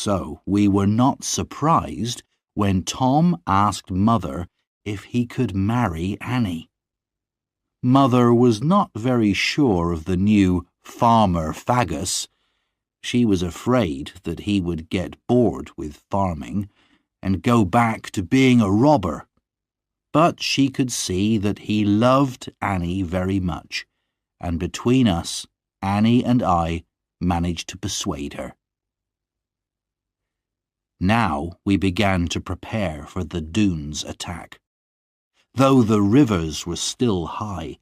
So we were not surprised when Tom asked Mother if he could marry Annie. Mother was not very sure of the new farmer Faggus. She was afraid that he would get bored with farming and go back to being a robber. But she could see that he loved Annie very much, and between us, Annie and I managed to persuade her. Now we began to prepare for the Dunes attack. Though the rivers were still high,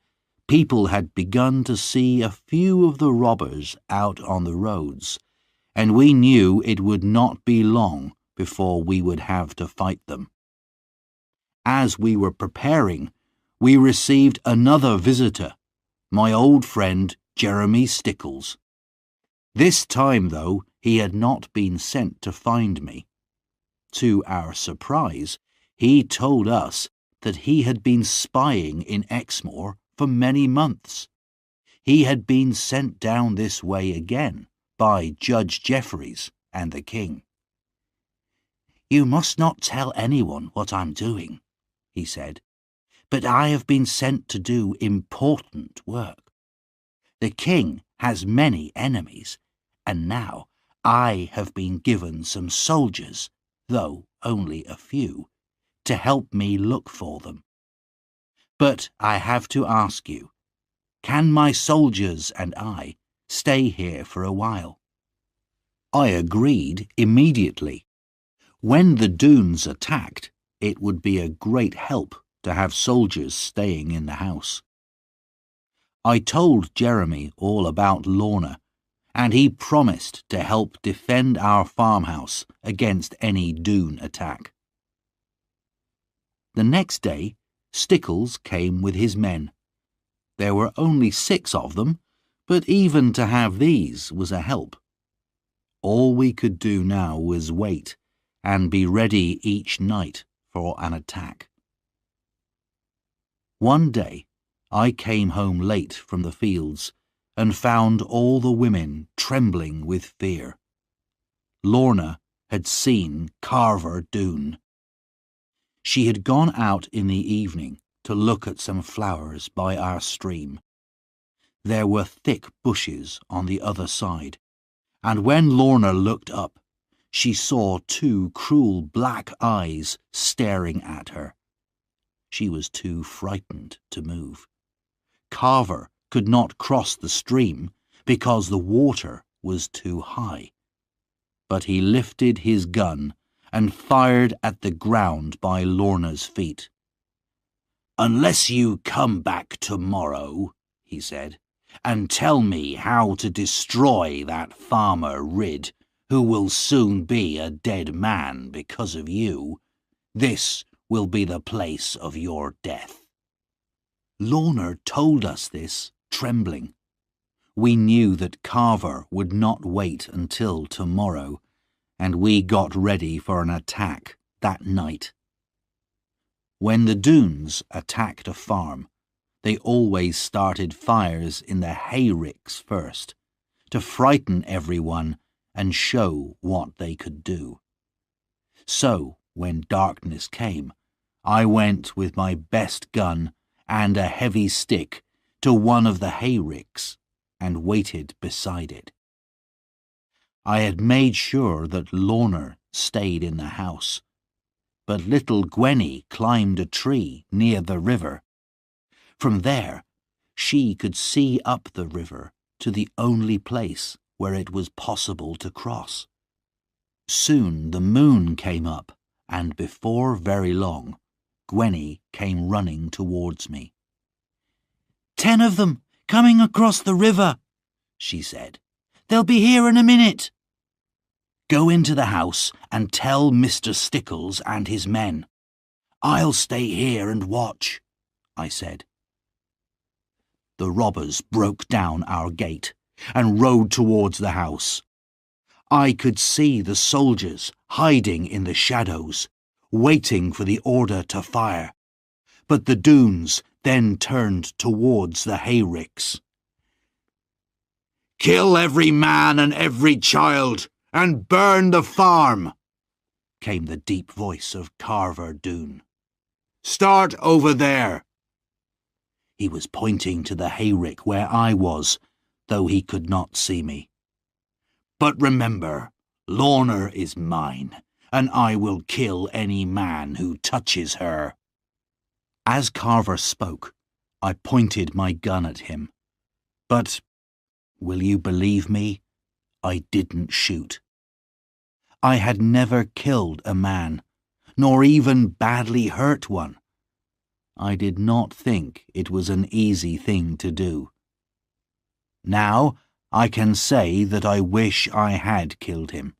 people had begun to see a few of the robbers out on the roads, and we knew it would not be long before we would have to fight them. As we were preparing, we received another visitor, my old friend Jeremy Stickles. This time, though, he had not been sent to find me. To our surprise, he told us that he had been spying in Exmoor for many months. He had been sent down this way again by Judge Jeffreys and the king. "You must not tell anyone what I'm doing," he said, "but I have been sent to do important work. The king has many enemies, and now I have been given some soldiers, though only a few, to help me look for them. But I have to ask you, can my soldiers and I stay here for a while?" I agreed immediately. When the Dunes attacked, it would be a great help to have soldiers staying in the house. I told Jeremy all about Lorna, and he promised to help defend our farmhouse against any Dune attack. The next day, Stickles came with his men. There were only 6 of them, but even to have these was a help. All we could do now was wait and be ready each night for an attack. One day, I came home late from the fields and found all the women trembling with fear. Lorna had seen Carver Doone. She had gone out in the evening to look at some flowers by our stream. There were thick bushes on the other side, and when Lorna looked up, she saw 2 cruel black eyes staring at her. She was too frightened to move. Carver could not cross the stream because the water was too high. But he lifted his gun and fired at the ground by Lorna's feet. "Unless you come back tomorrow," he said, "and tell me how to destroy that farmer Ridd, who will soon be a dead man because of you, this will be the place of your death." Lorna told us this, trembling. We knew that Carver would not wait until tomorrow, and we got ready for an attack that night. When the Dunes attacked a farm, they always started fires in the hayricks first, to frighten everyone and show what they could do. So, when darkness came, I went with my best gun and a heavy stick to one of the hayricks and waited beside it. I had made sure that Lorna stayed in the house, but little Gwenny climbed a tree near the river. From there, she could see up the river to the only place where it was possible to cross. Soon the moon came up, and before very long, Gwenny came running towards me. "10 of them, coming across the river," she said. "They'll be here in a minute." "Go into the house and tell Mr. Stickles and his men. I'll stay here and watch," I said. The robbers broke down our gate and rode towards the house. I could see the soldiers hiding in the shadows, waiting for the order to fire, but the Dunes then turned towards the hayricks. "Kill every man and every child, and burn the farm," came the deep voice of Carver Doone. "Start over there." He was pointing to the hayrick where I was, though he could not see me. "But remember, Lorna is mine, and I will kill any man who touches her." As Carver spoke, I pointed my gun at him. But, will you believe me, I didn't shoot. I had never killed a man, nor even badly hurt one. I did not think it was an easy thing to do. Now I can say that I wish I had killed him.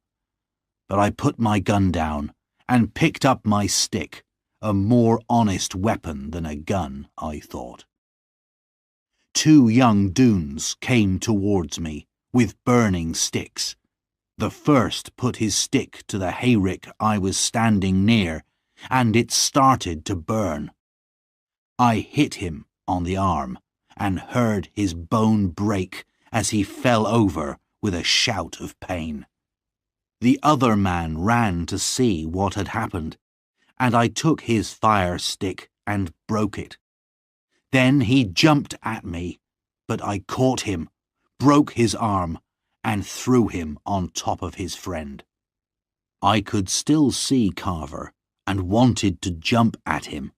But I put my gun down and picked up my stick, a more honest weapon than a gun, I thought. 2 young Doones came towards me with burning sticks. The first put his stick to the hayrick I was standing near, and it started to burn. I hit him on the arm and heard his bone break as he fell over with a shout of pain. The other man ran to see what had happened, and I took his fire stick and broke it. Then he jumped at me, but I caught him, broke his arm, and threw him on top of his friend. I could still see Carver and wanted to jump at him,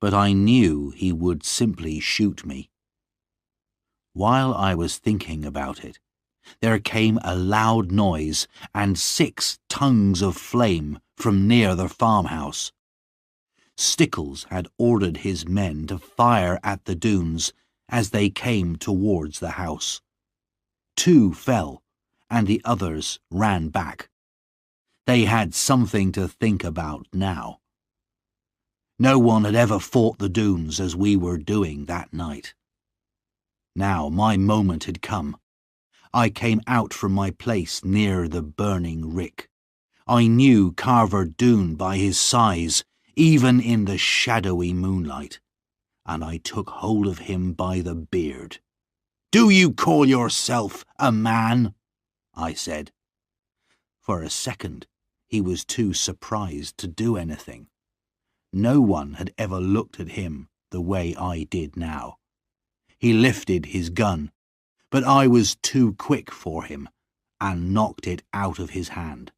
but I knew he would simply shoot me. While I was thinking about it, there came a loud noise and 6 tongues of flame from near the farmhouse. Stickles had ordered his men to fire at the Doones as they came towards the house. 2 fell, and the others ran back. They had something to think about now. No one had ever fought the Doones as we were doing that night. Now my moment had come. I came out from my place near the burning rick. I knew Carver Doone by his size, even in the shadowy moonlight, and I took hold of him by the beard. "Do you call yourself a man?" I said. For a second, he was too surprised to do anything. No one had ever looked at him the way I did now. He lifted his gun, but I was too quick for him and knocked it out of his hand.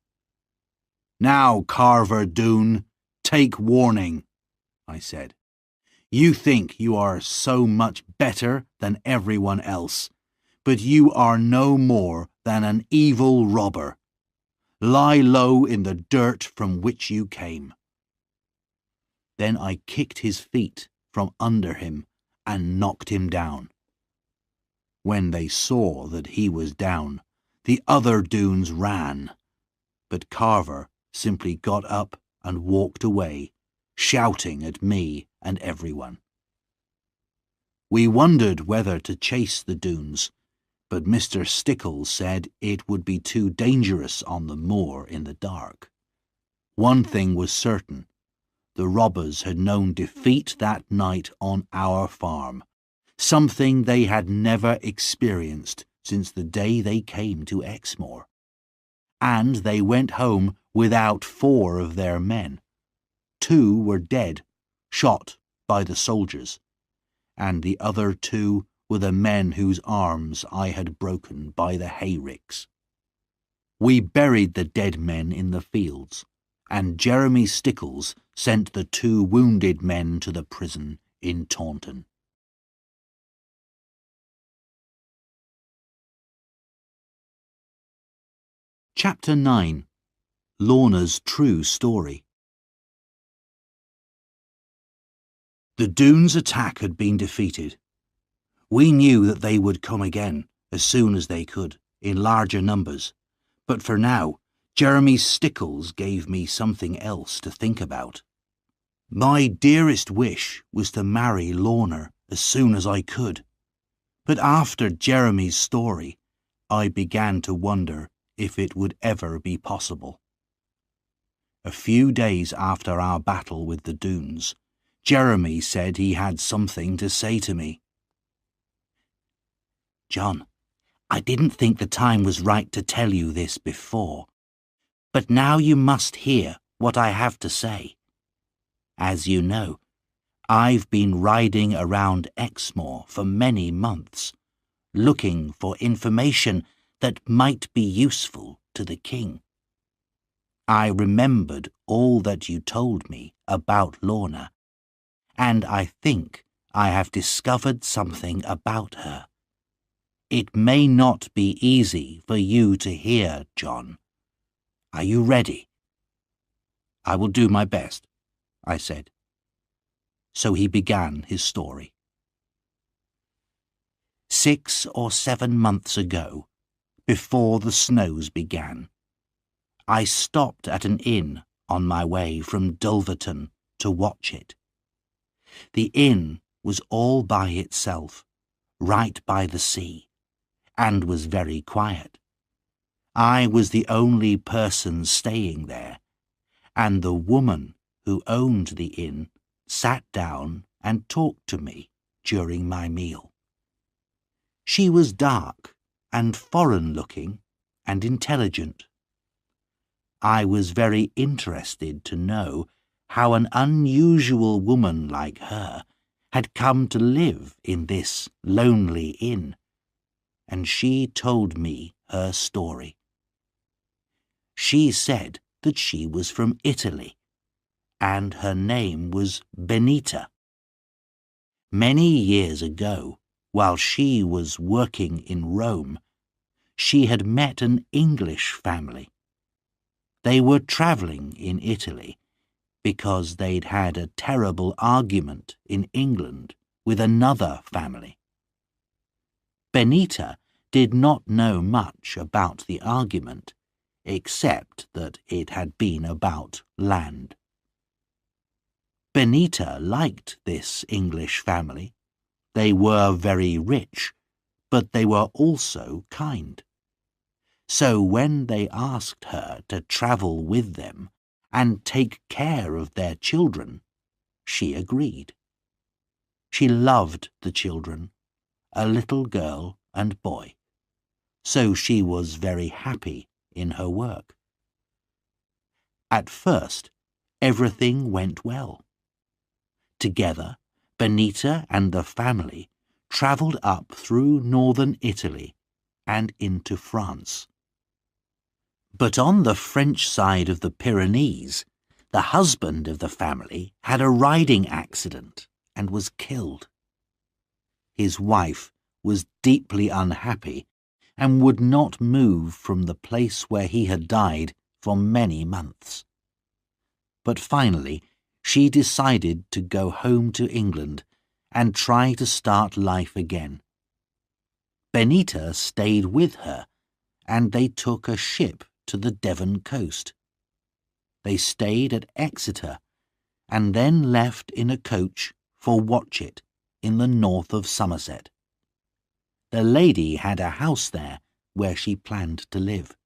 "Now, Carver Doone, take warning," I said. "You think you are so much better than everyone else, but you are no more than an evil robber. Lie low in the dirt from which you came." Then I kicked his feet from under him and knocked him down. When they saw that he was down, the other Doones ran, but Carver simply got up and walked away, shouting at me and everyone. We wondered whether to chase the Doones, but Mr. Stickles said it would be too dangerous on the moor in the dark. One thing was certain: the robbers had known defeat that night on our farm, something they had never experienced since the day they came to Exmoor. And they went home without 4 of their men. 2 were dead, shot by the soldiers, and the other 2 were the men whose arms I had broken by the hayricks. We buried the dead men in the fields, and Jeremy Stickles sent the 2 wounded men to the prison in Taunton. Chapter 9. Lorna's True Story. The Doones' attack had been defeated. We knew that they would come again as soon as they could, in larger numbers, but for now, Jeremy Stickles gave me something else to think about. My dearest wish was to marry Lorna as soon as I could, but after Jeremy's story, I began to wonder if it would ever be possible. A few days after our battle with the Doones, Jeremy said he had something to say to me. "John, I didn't think the time was right to tell you this before, but now you must hear what I have to say. As you know, I've been riding around Exmoor for many months, looking for information that might be useful to the king. I remembered all that you told me about Lorna, and I think I have discovered something about her. It may not be easy for you to hear, John. Are you ready? I will do my best, I said. So he began his story. 6 or 7 months ago, before the snows began, I stopped at an inn on my way from Dulverton to watch it. The inn was all by itself, right by the sea, and was very quiet. I was the only person staying there, and the woman who owned the inn sat down and talked to me during my meal. She was dark and foreign-looking and intelligent. I was very interested to know how an unusual woman like her had come to live in this lonely inn, and she told me her story. She said that she was from Italy, and her name was Benita. Many years ago, while she was working in Rome, she had met an English family. They were travelling in Italy because they'd had a terrible argument in England with another family. Benita did not know much about the argument, except that it had been about land. Benita liked this English family. They were very rich, but they were also kind. So when they asked her to travel with them and take care of their children, she agreed. She loved the children, a little girl and boy, so she was very happy in her work. At first, everything went well. Together, Benita and the family travelled up through northern Italy and into France. But on the French side of the Pyrenees, the husband of the family had a riding accident and was killed. His wife was deeply unhappy and would not move from the place where he had died for many months. But finally, she decided to go home to England and try to start life again. Benita stayed with her, and they took a ship to the Devon coast. They stayed at Exeter and then left in a coach for Watchet in the north of Somerset. The lady had a house there where she planned to live.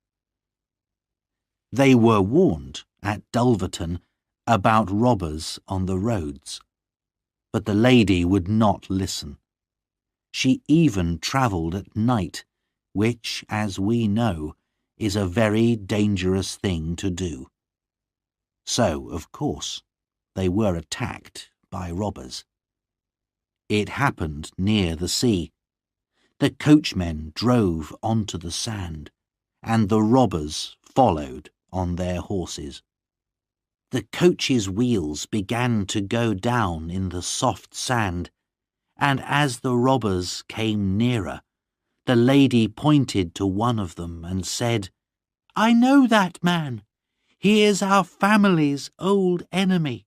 They were warned at Dulverton about robbers on the roads, but the lady would not listen. She even travelled at night, which, as we know, is a very dangerous thing to do. So, of course, they were attacked by robbers. It happened near the sea. The coachmen drove onto the sand, and the robbers followed on their horses. The coach's wheels began to go down in the soft sand, and as the robbers came nearer, the lady pointed to one of them and said, "I know that man. He is our family's old enemy."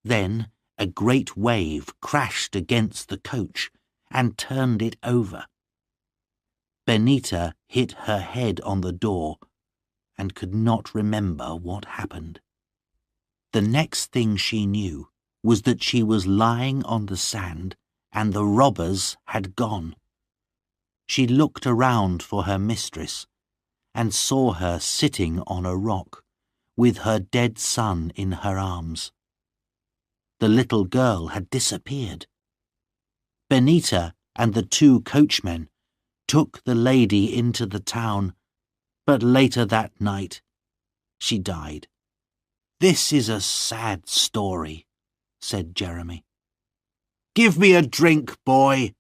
Then a great wave crashed against the coach and turned it over. Benita hit her head on the door and could not remember what happened. The next thing she knew was that she was lying on the sand and the robbers had gone. She looked around for her mistress and saw her sitting on a rock with her dead son in her arms. The little girl had disappeared. Benita and the two coachmen took the lady into the town, but later that night she died. This is a sad story, said Jeremy. Give me a drink, boy.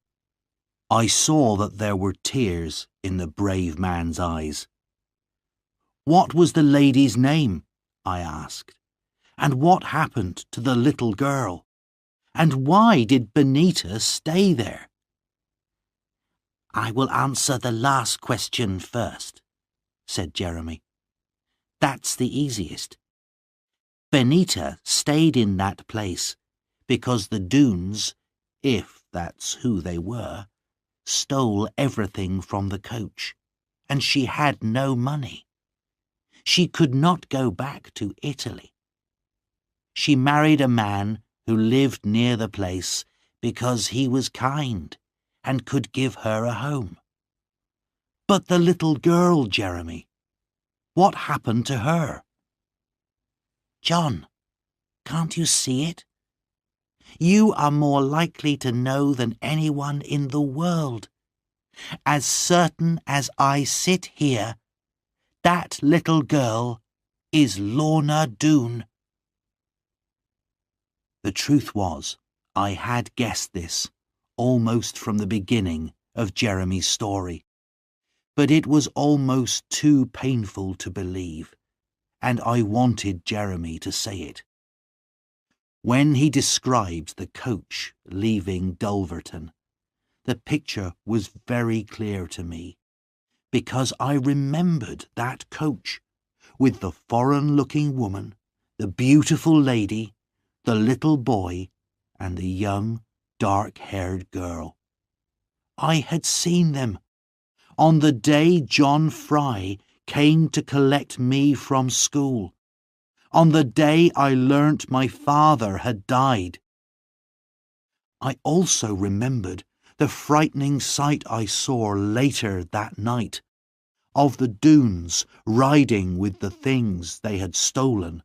I saw that there were tears in the brave man's eyes. What was the lady's name? I asked. And what happened to the little girl? And why did Benita stay there? I will answer the last question first, said Jeremy. That's the easiest. Benita stayed in that place because the Doones, if that's who they were, stole everything from the coach, and she had no money. She could not go back to Italy. She married a man who lived near the place because he was kind and could give her a home. But the little girl, Jeremy, what happened to her? John, can't you see it? You are more likely to know than anyone in the world. As certain as I sit here, that little girl is Lorna Doone. The truth was, I had guessed this almost from the beginning of Jeremy's story, but it was almost too painful to believe, and I wanted Jeremy to say it. When he described the coach leaving Dulverton, the picture was very clear to me, because I remembered that coach, with the foreign-looking woman, the beautiful lady, the little boy, and the young, dark-haired girl. I had seen them on the day John Fry came to collect me from school, on the day I learnt my father had died. I also remembered the frightening sight I saw later that night, of the Doones riding with the things they had stolen,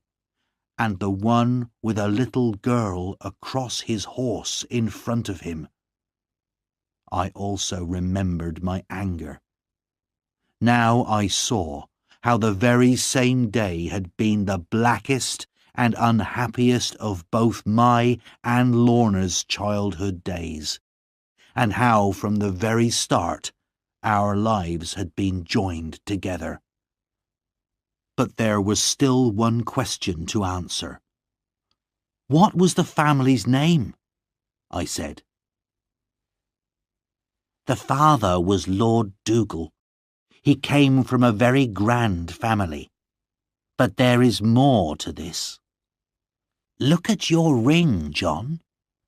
and the one with a little girl across his horse in front of him. I also remembered my anger. Now I saw how the very same day had been the blackest and unhappiest of both my and Lorna's childhood days, and how from the very start our lives had been joined together. But there was still one question to answer. What was the family's name? I said. The father was Lord Dougal. He came from a very grand family. But there is more to this. Look at your ring, John,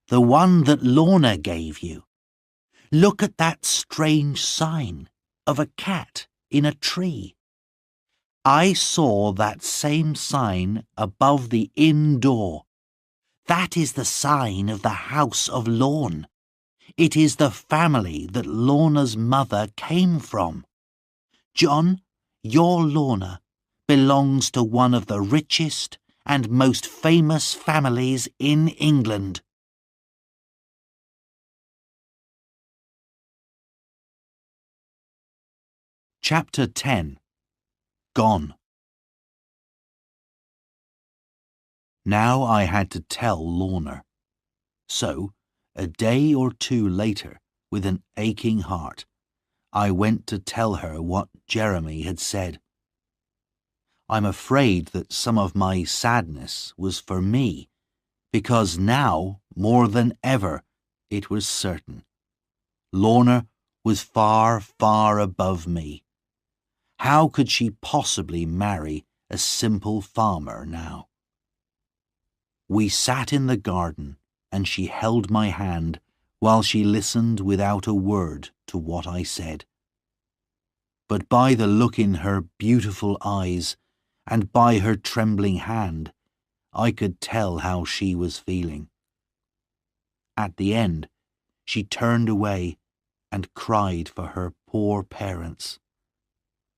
the one that Lorna gave you. Look at that strange sign of a cat in a tree. I saw that same sign above the inn door. That is the sign of the House of Lorne. It is the family that Lorna's mother came from. John, your Lorna belongs to one of the richest and most famous families in England. Chapter 10. Gone. Now I had to tell Lorna. So, a day or two later, with an aching heart, I went to tell her what Jeremy had said. I'm afraid that some of my sadness was for me, because now, more than ever, it was certain. Lorna was far, far above me. How could she possibly marry a simple farmer now? We sat in the garden, and she held my hand while she listened without a word to what I said. But by the look in her beautiful eyes and by her trembling hand, I could tell how she was feeling. At the end, she turned away and cried for her poor parents.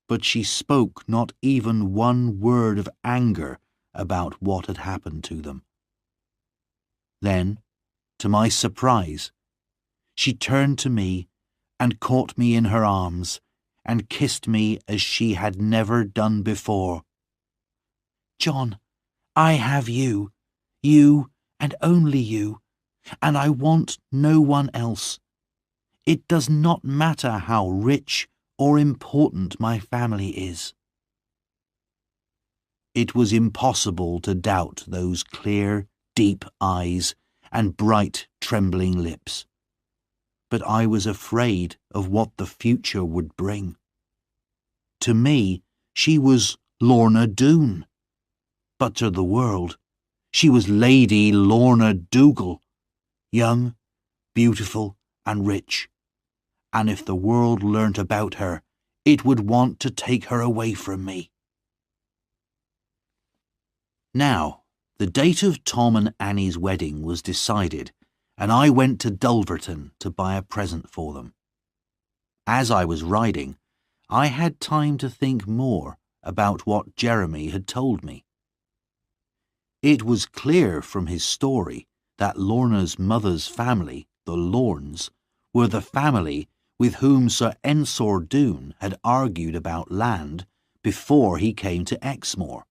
But she spoke not even one word of anger about what had happened to them. Then, to my surprise, she turned to me and caught me in her arms, and kissed me as she had never done before. "John, I have you, you and only you, and I want no one else. It does not matter how rich or important my family is." It was impossible to doubt those clear, deep eyes and bright, trembling lips. But I was afraid of what the future would bring. To me, she was Lorna Doone, but to the world, she was Lady Lorna Dougal, young, beautiful and rich, and if the world learnt about her, it would want to take her away from me. Now, the date of Tom and Annie's wedding was decided, and I went to Dulverton to buy a present for them. As I was riding, I had time to think more about what Jeremy had told me. It was clear from his story that Lorna's mother's family, the Lornes, were the family with whom Sir Ensor Doone had argued about land before he came to Exmoor.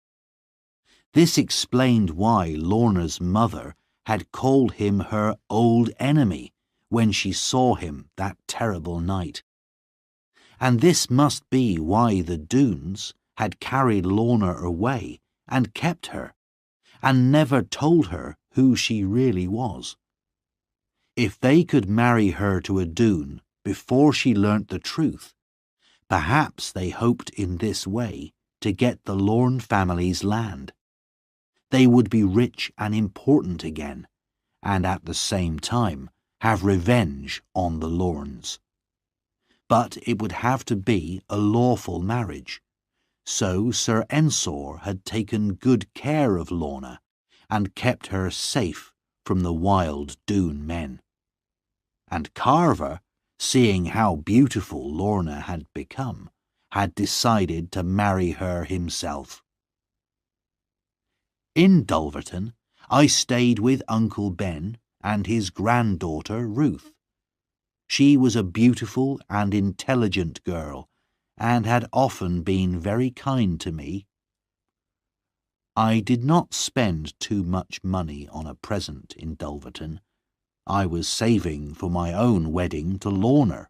This explained why Lorna's mother had called him her old enemy when she saw him that terrible night. And this must be why the Doones had carried Lorna away and kept her, and never told her who she really was. If they could marry her to a Doone before she learnt the truth, perhaps they hoped in this way to get the Lorne family's land. They would be rich and important again, and at the same time have revenge on the Lornes. But it would have to be a lawful marriage, so Sir Ensor had taken good care of Lorna and kept her safe from the wild Doone men. And Carver, seeing how beautiful Lorna had become, had decided to marry her himself. In Dulverton, I stayed with Uncle Ben and his granddaughter Ruth. She was a beautiful and intelligent girl, and had often been very kind to me. I did not spend too much money on a present in Dulverton. I was saving for my own wedding to Lorna.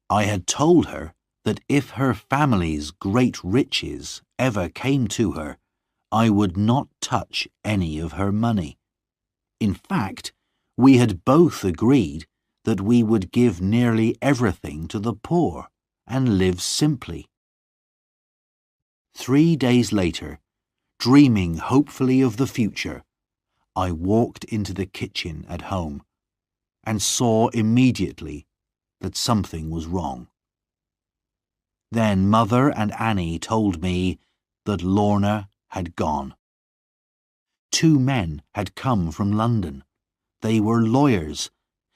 I had told her that if her family's great riches ever came to her, I would not touch any of her money. In fact, we had both agreed that we would give nearly everything to the poor and live simply. 3 days later, dreaming hopefully of the future, I walked into the kitchen at home and saw immediately that something was wrong. Then Mother and Annie told me that Lorna had gone. 2 men had come from London. They were lawyers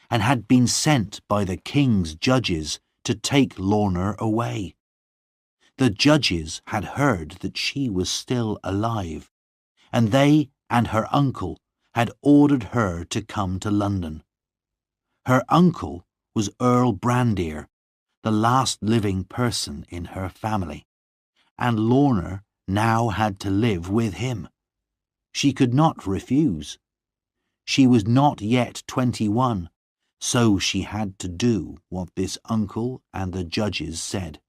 and had been sent by the king's judges to take Lorna away. The judges had heard that she was still alive, and they and her uncle had ordered her to come to London. Her uncle was Earl Brandir, the last living person in her family, and Lorna now had to live with him. She could not refuse. She was not yet 21, so she had to do what this uncle and the judges said.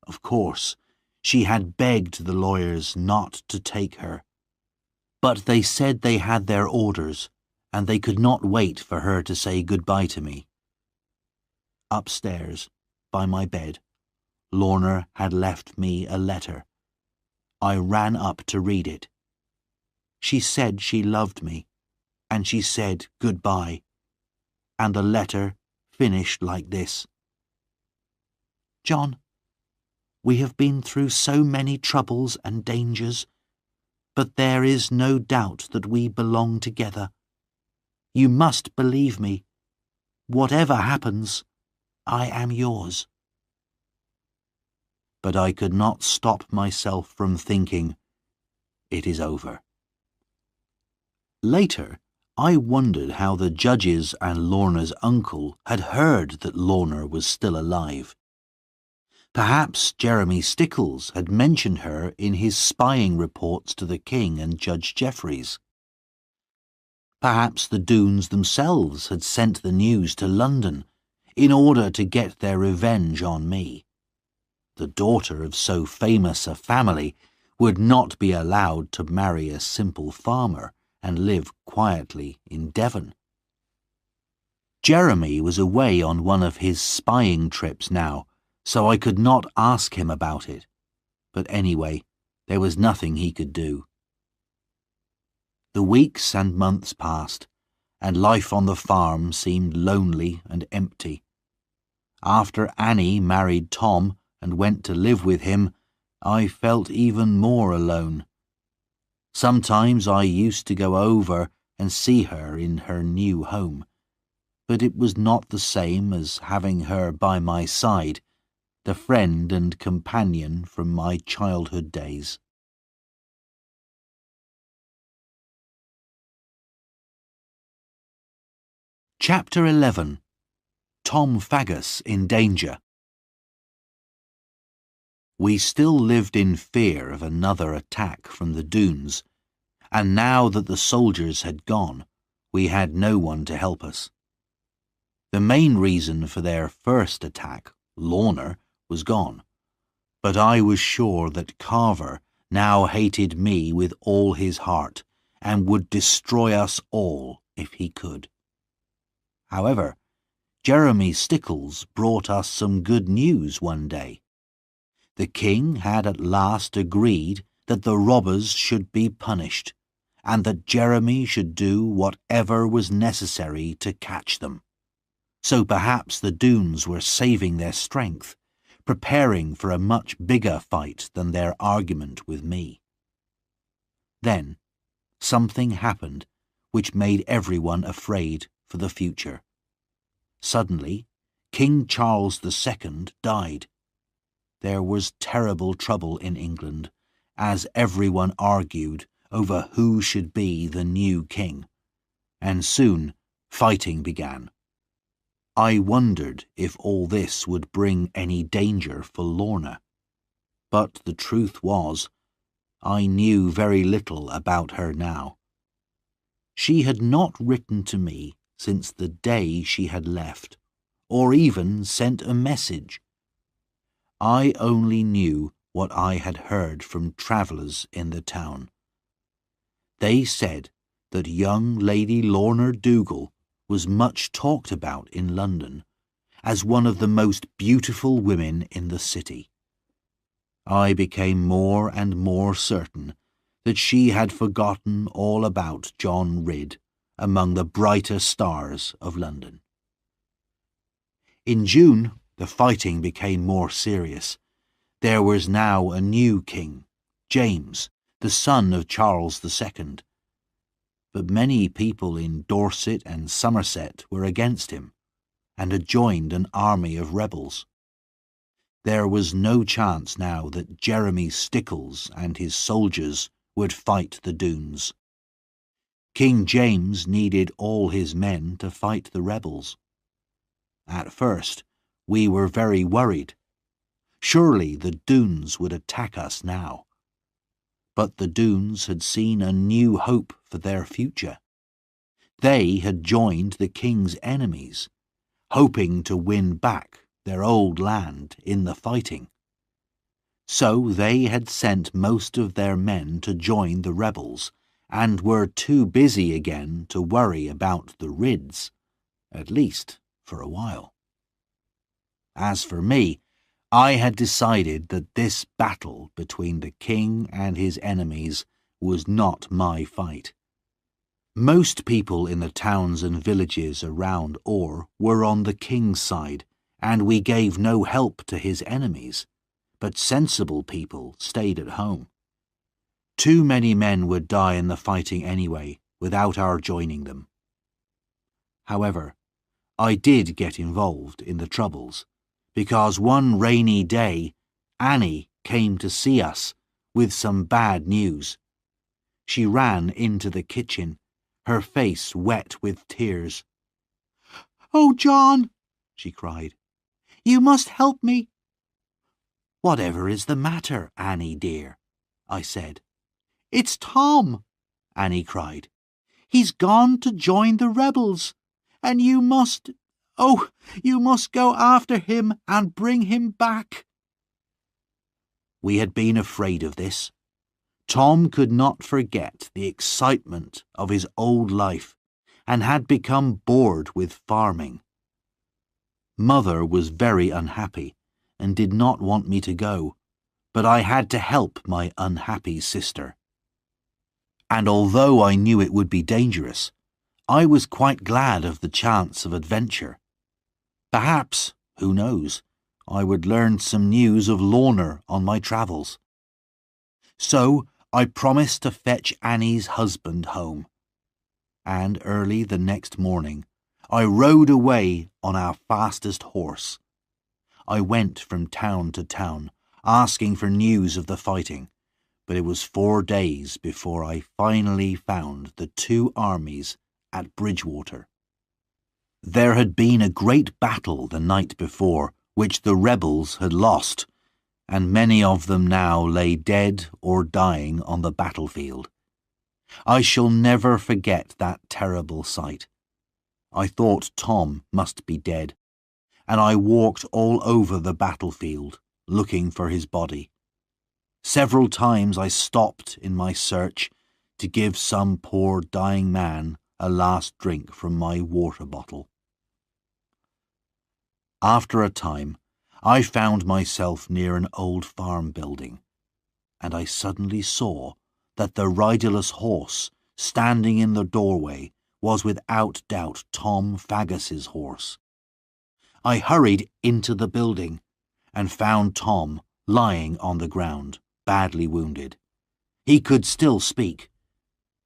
Of course, she had begged the lawyers not to take her, but they said they had their orders, and they could not wait for her to say goodbye to me. Upstairs, by my bed, Lorna had left me a letter. I ran up to read it. She said she loved me, and she said goodbye, and the letter finished like this. "John, we have been through so many troubles and dangers, but there is no doubt that we belong together. You must believe me. Whatever happens, I am yours." But I could not stop myself from thinking, it is over. Later, I wondered how the judges and Lorna's uncle had heard that Lorna was still alive. Perhaps Jeremy Stickles had mentioned her in his spying reports to the King and Judge Jeffreys. Perhaps the Doones themselves had sent the news to London in order to get their revenge on me. The daughter of so famous a family would not be allowed to marry a simple farmer and live quietly in Devon. Jeremy was away on one of his spying trips now, so I could not ask him about it. But anyway, there was nothing he could do. The weeks and months passed, and life on the farm seemed lonely and empty. After Annie married Tom and went to live with him, I felt even more alone. Sometimes I used to go over and see her in her new home, but it was not the same as having her by my side, the friend and companion from my childhood days. Chapter 11. Tom Faggus in Danger. We still lived in fear of another attack from the Doones, and now that the soldiers had gone, we had no one to help us. The main reason for their first attack, Lorna, was gone, but I was sure that Carver now hated me with all his heart and would destroy us all if he could. However, Jeremy Stickles brought us some good news one day. The king had at last agreed that the robbers should be punished, and that Jeremy should do whatever was necessary to catch them. So perhaps the Doones were saving their strength, preparing for a much bigger fight than their argument with me. Then, something happened which made everyone afraid for the future. Suddenly, King Charles II died. There was terrible trouble in England, as everyone argued over who should be the new king, and soon fighting began. I wondered if all this would bring any danger for Lorna. But the truth was, I knew very little about her now. She had not written to me since the day she had left, or even sent a message. I only knew what I had heard from travellers in the town. They said that young Lady Lorna Dougal was much talked about in London as one of the most beautiful women in the city. I became more and more certain that she had forgotten all about John Ridd among the brighter stars of London. In June, the fighting became more serious. There was now a new king, James, the son of Charles II. But many people in Dorset and Somerset were against him, and had joined an army of rebels. There was no chance now that Jeremy Stickles and his soldiers would fight the Doones. King James needed all his men to fight the rebels. At first, we were very worried. Surely the Doones would attack us now. But the Doones had seen a new hope for their future. They had joined the king's enemies, hoping to win back their old land in the fighting. So they had sent most of their men to join the rebels, and were too busy again to worry about the Ridds, at least for a while. As for me, I had decided that this battle between the king and his enemies was not my fight. Most people in the towns and villages around Oare were on the king's side, and we gave no help to his enemies, but sensible people stayed at home. Too many men would die in the fighting anyway, without our joining them. However, I did get involved in the troubles, because one rainy day Annie came to see us with some bad news. She ran into the kitchen, her face wet with tears. "Oh, John," she cried, "you must help me." "Whatever is the matter, Annie dear?" I said. "It's Tom," Annie cried. "He's gone to join the rebels, and you must go after him and bring him back." We had been afraid of this. Tom could not forget the excitement of his old life and had become bored with farming. Mother was very unhappy and did not want me to go, but I had to help my unhappy sister. And although I knew it would be dangerous, I was quite glad of the chance of adventure. Perhaps, who knows, I would learn some news of Lorna on my travels. So I promised to fetch Annie's husband home, and early the next morning I rode away on our fastest horse. I went from town to town, asking for news of the fighting, but it was 4 days before I finally found the 2 armies at Bridgewater. There had been a great battle the night before, which the rebels had lost, and many of them now lay dead or dying on the battlefield. I shall never forget that terrible sight. I thought Tom must be dead, and I walked all over the battlefield, looking for his body. Several times I stopped in my search to give some poor dying man a last drink from my water bottle. After a time, I found myself near an old farm building, and I suddenly saw that the riderless horse standing in the doorway was without doubt Tom Faggus's horse. I hurried into the building and found Tom lying on the ground, badly wounded. He could still speak,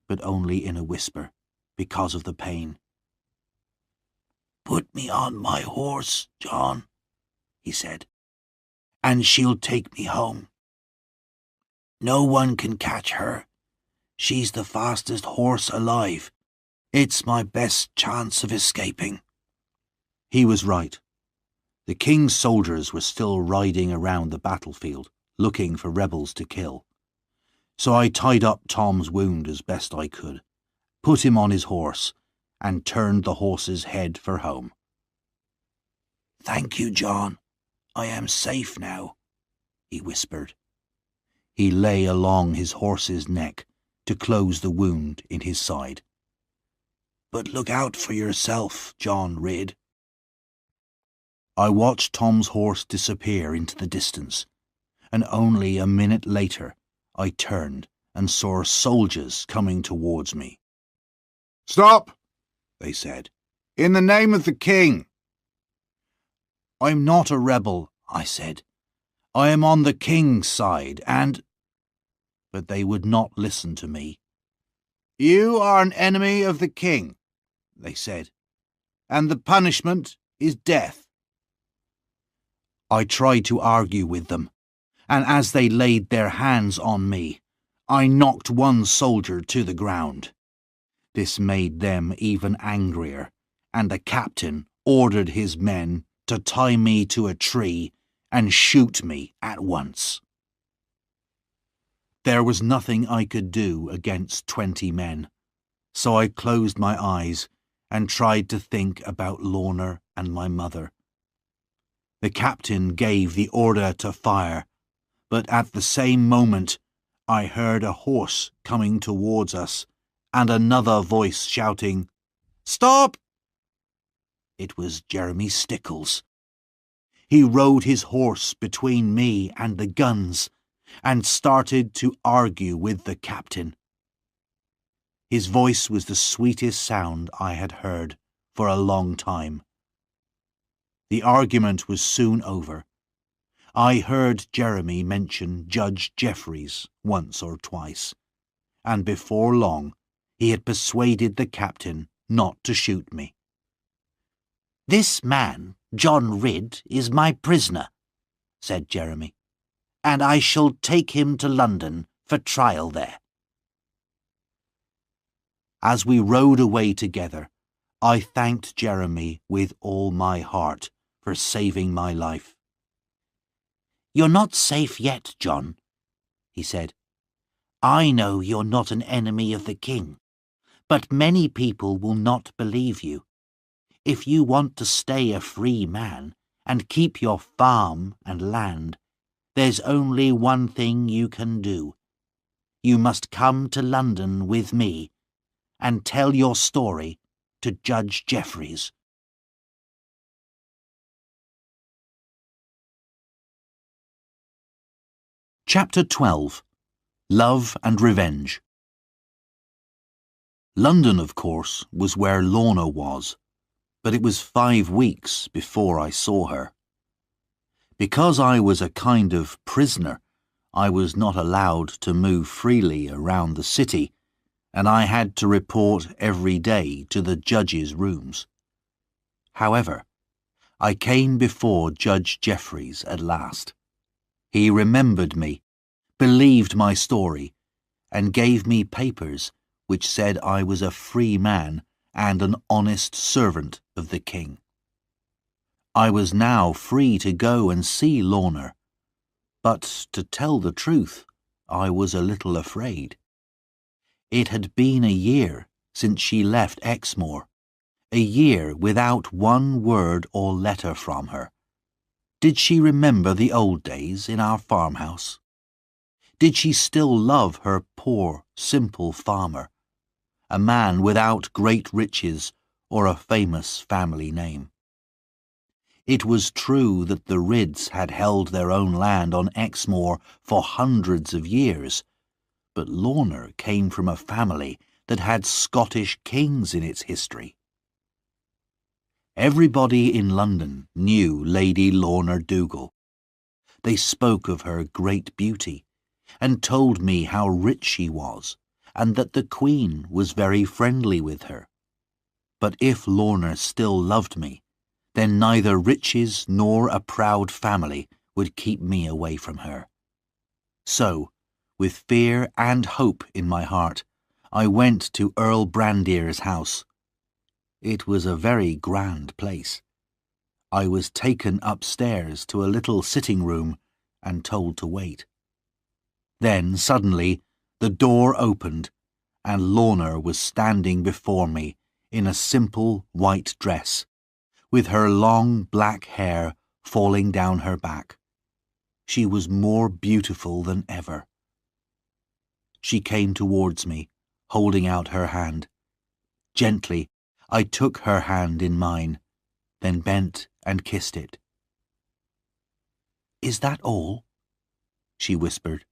but only in a whisper because of the pain. "Put me on my horse, John," he said, "and she'll take me home. No one can catch her. She's the fastest horse alive. It's my best chance of escaping." He was right. The king's soldiers were still riding around the battlefield, looking for rebels to kill. So I tied up Tom's wound as best I could, put him on his horse, and turned the horse's head for home. "Thank you, John. I am safe now," he whispered. He lay along his horse's neck to close the wound in his side. "But look out for yourself, John Ridd." I watched Tom's horse disappear into the distance, and only a minute later I turned and saw soldiers coming towards me. "Stop!" they said. "In the name of the king." "I'm not a rebel," I said. "I am on the king's side, and—" But they would not listen to me. "You are an enemy of the king," they said, "and the punishment is death." I tried to argue with them, and as they laid their hands on me, I knocked one soldier to the ground. This made them even angrier, and the captain ordered his men to tie me to a tree and shoot me at once. There was nothing I could do against 20 men, so I closed my eyes and tried to think about Lorna and my mother. The captain gave the order to fire, but at the same moment I heard a horse coming towards us and another voice shouting, "Stop!" It was Jeremy Stickles. He rode his horse between me and the guns and started to argue with the captain. His voice was the sweetest sound I had heard for a long time. The argument was soon over. I heard Jeremy mention Judge Jeffreys once or twice, and before long he had persuaded the captain not to shoot me. "This man, John Ridd, is my prisoner," said Jeremy, "and I shall take him to London for trial there." As we rode away together, I thanked Jeremy with all my heart for saving my life. "You're not safe yet, John," he said. "I know you're not an enemy of the king, but many people will not believe you. If you want to stay a free man and keep your farm and land, there's only one thing you can do. You must come to London with me and tell your story to Judge Jeffreys." Chapter 12. Love and Revenge. London, of course, was where Lorna was, but it was 5 weeks before I saw her. Because I was a kind of prisoner, I was not allowed to move freely around the city, and I had to report every day to the judge's rooms. However, I came before Judge Jeffreys at last. He remembered me, believed my story, and gave me papers which said I was a free man and an honest servant of the king. I was now free to go and see Lorna, but to tell the truth, I was a little afraid. It had been a year since she left Exmoor, a year without one word or letter from her. Did she remember the old days in our farmhouse? Did she still love her poor, simple farmer, a man without great riches or a famous family name? It was true that the Ridds had held their own land on Exmoor for hundreds of years, but Lorna came from a family that had Scottish kings in its history. Everybody in London knew Lady Lorna Dougal. They spoke of her great beauty, and told me how rich she was, and that the Queen was very friendly with her. But if Lorna still loved me, then neither riches nor a proud family would keep me away from her. So, with fear and hope in my heart, I went to Earl Brandier's house. It was a very grand place. I was taken upstairs to a little sitting room and told to wait. Then, suddenly, the door opened, and Lorna was standing before me in a simple white dress, with her long black hair falling down her back. She was more beautiful than ever. She came towards me, holding out her hand. Gently, I took her hand in mine, then bent and kissed it. "Is that all?" she whispered.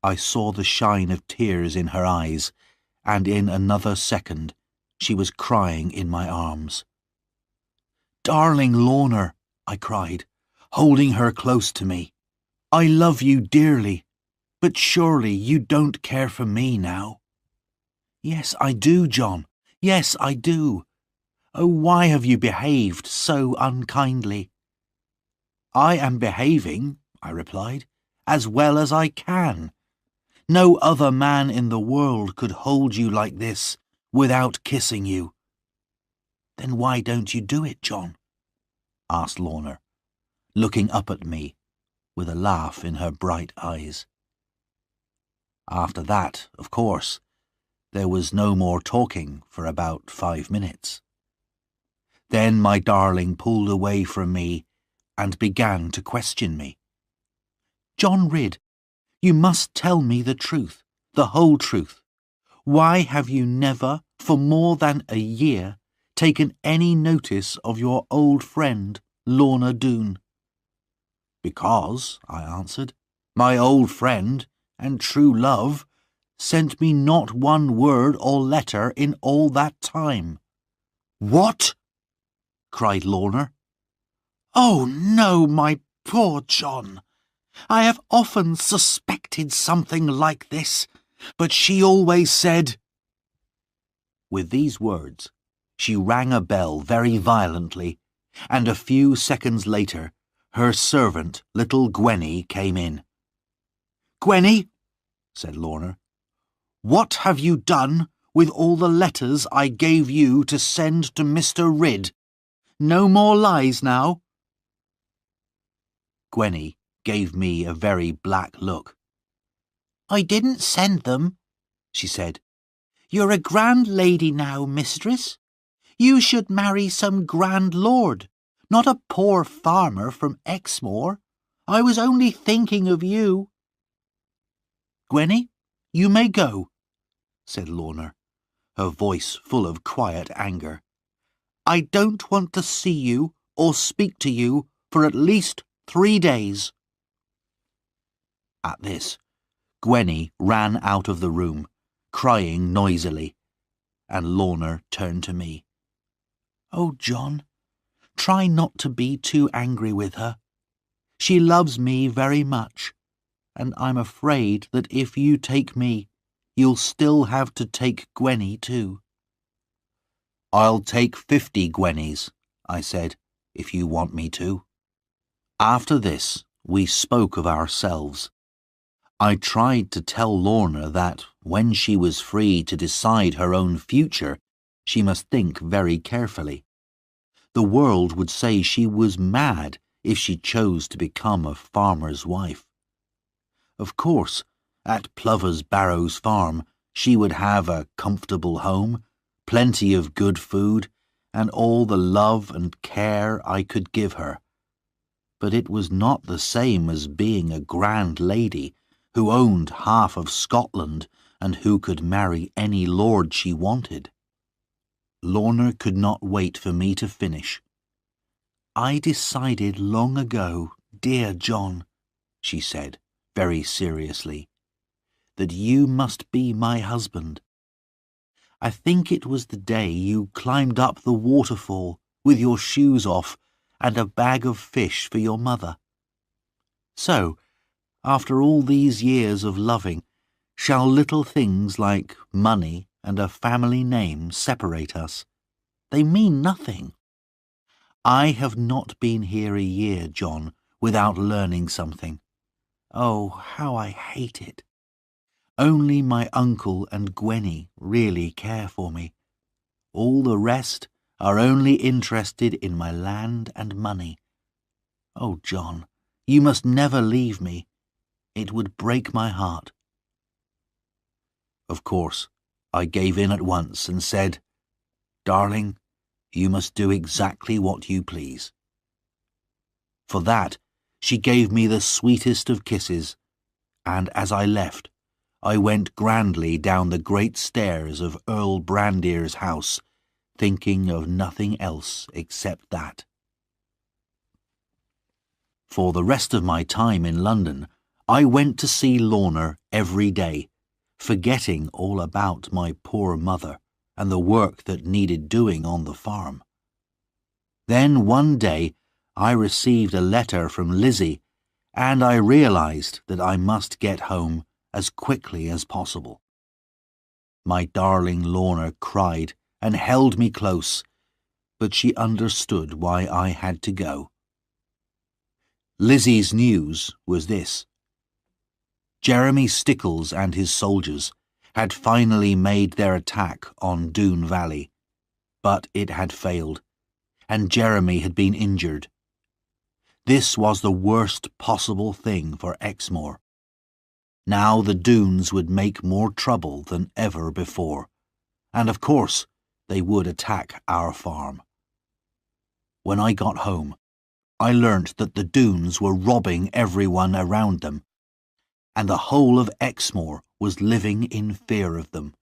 I saw the shine of tears in her eyes, and in another second she was crying in my arms. "Darling Lorna," I cried, holding her close to me. "I love you dearly, but surely you don't care for me now." "Yes, I do, John. Yes, I do. Oh, why have you behaved so unkindly?" "I am behaving," I replied, "as well as I can. No other man in the world could hold you like this without kissing you." "Then why don't you do it, John?" asked Lorna, looking up at me with a laugh in her bright eyes. After that, of course, there was no more talking for about 5 minutes. Then my darling pulled away from me and began to question me. "John Ridd, you must tell me the truth, the whole truth. Why have you never, for more than a year, taken any notice of your old friend, Lorna Doone?" "Because," I answered, "my old friend and true love sent me not one word or letter in all that time." "What?" cried Lorna. "Oh, no, my poor John. I have often suspected something like this, but she always said—" With these words, she rang a bell very violently, and a few seconds later, her servant, little Gwenny, came in. "Gwenny," said Lorna, "what have you done with all the letters I gave you to send to Mr. Ridd. No more lies now." Gwenny gave me a very black look. "I didn't send them," she said. "You're a grand lady now, mistress. You should marry some grand lord, not a poor farmer from Exmoor. I was only thinking of you." "Gwenny, you may go," said Lorna, her voice full of quiet anger. "I don't want to see you or speak to you for at least 3 days. At this, Gwenny ran out of the room, crying noisily, and Lorna turned to me. "Oh, John, try not to be too angry with her. She loves me very much, and I'm afraid that if you take me, you'll still have to take Gwenny too." "I'll take 50 Gwennies," I said, "if you want me to." After this, we spoke of ourselves. I tried to tell Lorna that when she was free to decide her own future, she must think very carefully. The world would say she was mad if she chose to become a farmer's wife. Of course, at Plover's Barrows Farm, she would have a comfortable home, plenty of good food, and all the love and care I could give her. But it was not the same as being a grand lady who owned half of Scotland and who could marry any lord she wanted. Lorna could not wait for me to finish. "I decided long ago, dear John," she said, very seriously, "that you must be my husband. I think it was the day you climbed up the waterfall with your shoes off and a bag of fish for your mother. So, after all these years of loving, shall little things like money and a family name separate us? They mean nothing. I have not been here a year, John, without learning something. Oh, how I hate it. Only my uncle and Gwenny really care for me. All the rest are only interested in my land and money. Oh, John, you must never leave me. It would break my heart." Of course, I gave in at once and said, "Darling, you must do exactly what you please." For that, she gave me the sweetest of kisses, and as I left, I went grandly down the great stairs of Earl Brandir's house, thinking of nothing else except that. For the rest of my time in London, I went to see Lorna every day, forgetting all about my poor mother and the work that needed doing on the farm. Then one day I received a letter from Lizzie, and I realized that I must get home as quickly as possible. My darling Lorna cried and held me close, but she understood why I had to go. Lizzie's news was this: Jeremy Stickles and his soldiers had finally made their attack on Doon Valley, but it had failed, and Jeremy had been injured. This was the worst possible thing for Exmoor. Now the Doones would make more trouble than ever before, and of course they would attack our farm. When I got home, I learnt that the Doones were robbing everyone around them, and the whole of Exmoor was living in fear of them.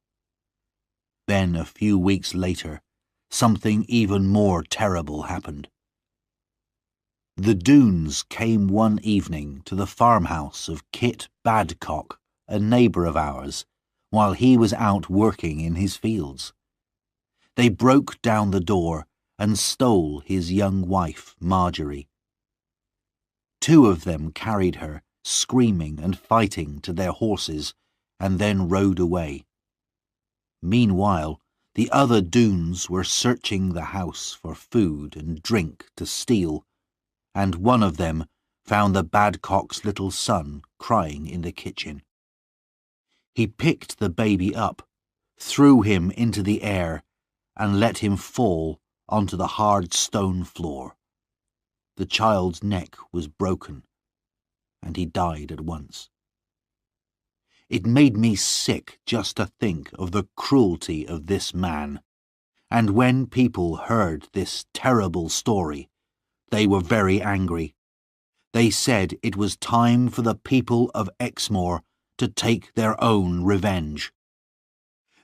Then a few weeks later, something even more terrible happened. The Doones came one evening to the farmhouse of Kit Badcock, a neighbour of ours, while he was out working in his fields. They broke down the door and stole his young wife, Marjorie. 2 of them carried her, screaming and fighting, to their horses, and then rode away. Meanwhile, the other Doones were searching the house for food and drink to steal, and one of them found the Badcock's little son crying in the kitchen. He picked the baby up, threw him into the air and let him fall onto the hard stone floor. The child's neck was broken, and he died at once. It made me sick just to think of the cruelty of this man, and when people heard this terrible story, they were very angry. They said it was time for the people of Exmoor to take their own revenge.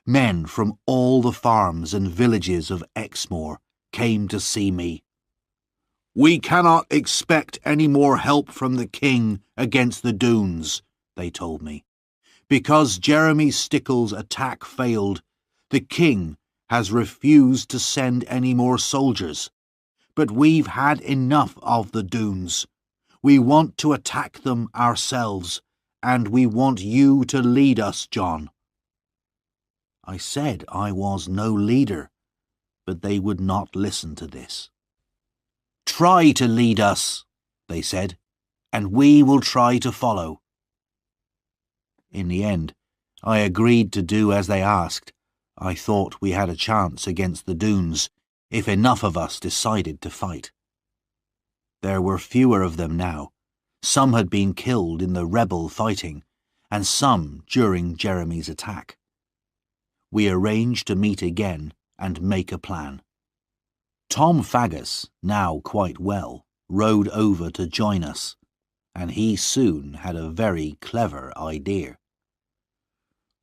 Men from all the farms and villages of Exmoor came to see me. "We cannot expect any more help from the king against the Doones," they told me. "Because Jeremy Stickle's attack failed, the king has refused to send any more soldiers. But we've had enough of the Doones. We want to attack them ourselves, and we want you to lead us, John." I said I was no leader, but they would not listen to this. "Try to lead us," they said, "and we will try to follow." In the end, I agreed to do as they asked. I thought we had a chance against the Doones if enough of us decided to fight. There were fewer of them now. Some had been killed in the rebel fighting, and some during Jeremy's attack. We arranged to meet again and make a plan. Tom Faggus, now quite well, rode over to join us, and he soon had a very clever idea.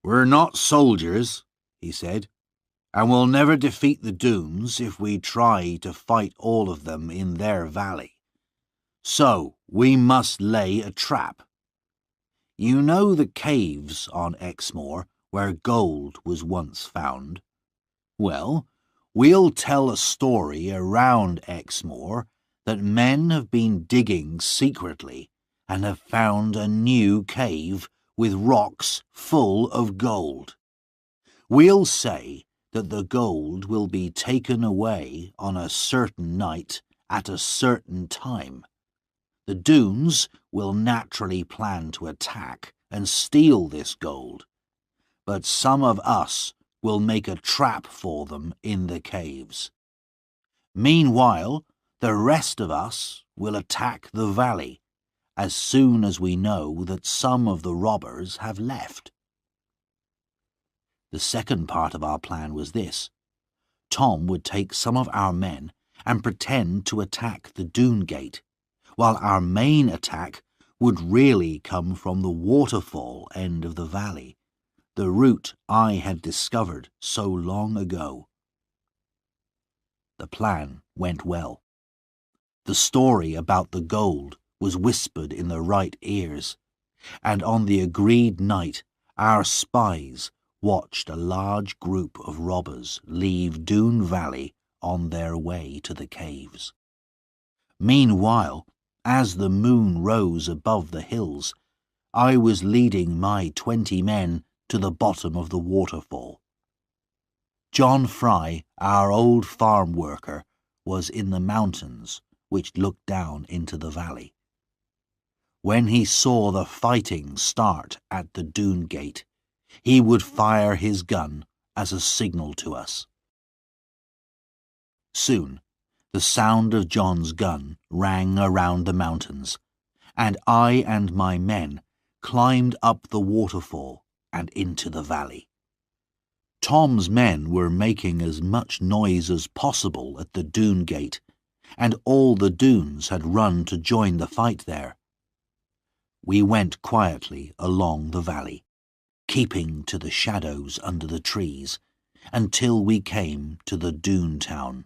"We're not soldiers," he said, "and we'll never defeat the Doones if we try to fight all of them in their valley. So we must lay a trap. You know the caves on Exmoor where gold was once found? Well, we'll tell a story around Exmoor that men have been digging secretly and have found a new cave with rocks full of gold. We'll say that the gold will be taken away on a certain night at a certain time. The Doones will naturally plan to attack and steal this gold, but some of us will make a trap for them in the caves. Meanwhile, the rest of us will attack the valley as soon as we know that some of the robbers have left." The second part of our plan was this. Tom would take some of our men and pretend to attack the Doone Gate, while our main attack would really come from the waterfall end of the valley, the route I had discovered so long ago. The plan went well. The story about the gold was whispered in the right ears, and on the agreed night our spies watched a large group of robbers leave Doone Valley on their way to the caves. Meanwhile, as the moon rose above the hills, I was leading my 20 men to the bottom of the waterfall. John Fry, our old farm worker, was in the mountains which looked down into the valley. When he saw the fighting start at the Doone Gate, he would fire his gun as a signal to us. Soon, the sound of John's gun rang around the mountains, and I and my men climbed up the waterfall and into the valley. Tom's men were making as much noise as possible at the Doone Gate, and all the Doones had run to join the fight there. We went quietly along the valley, keeping to the shadows under the trees, until we came to the Doone town.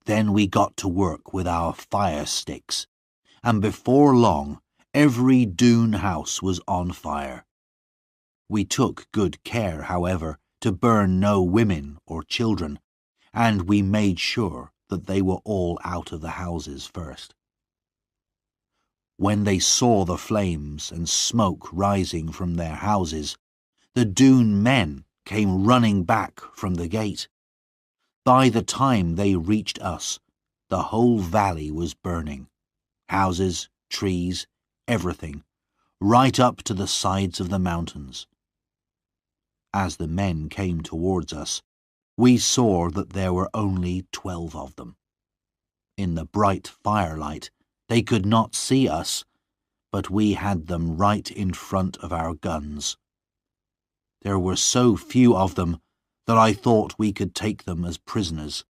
Then we got to work with our fire sticks, and before long every Doone house was on fire. We took good care, however, to burn no women or children, and we made sure that they were all out of the houses first. When they saw the flames and smoke rising from their houses, the Doone men came running back from the gate. By the time they reached us, the whole valley was burning. Houses, trees, everything, right up to the sides of the mountains. As the men came towards us, we saw that there were only 12 of them. In the bright firelight, they could not see us, but we had them right in front of our guns. There were so few of them that I thought we could take them as prisoners.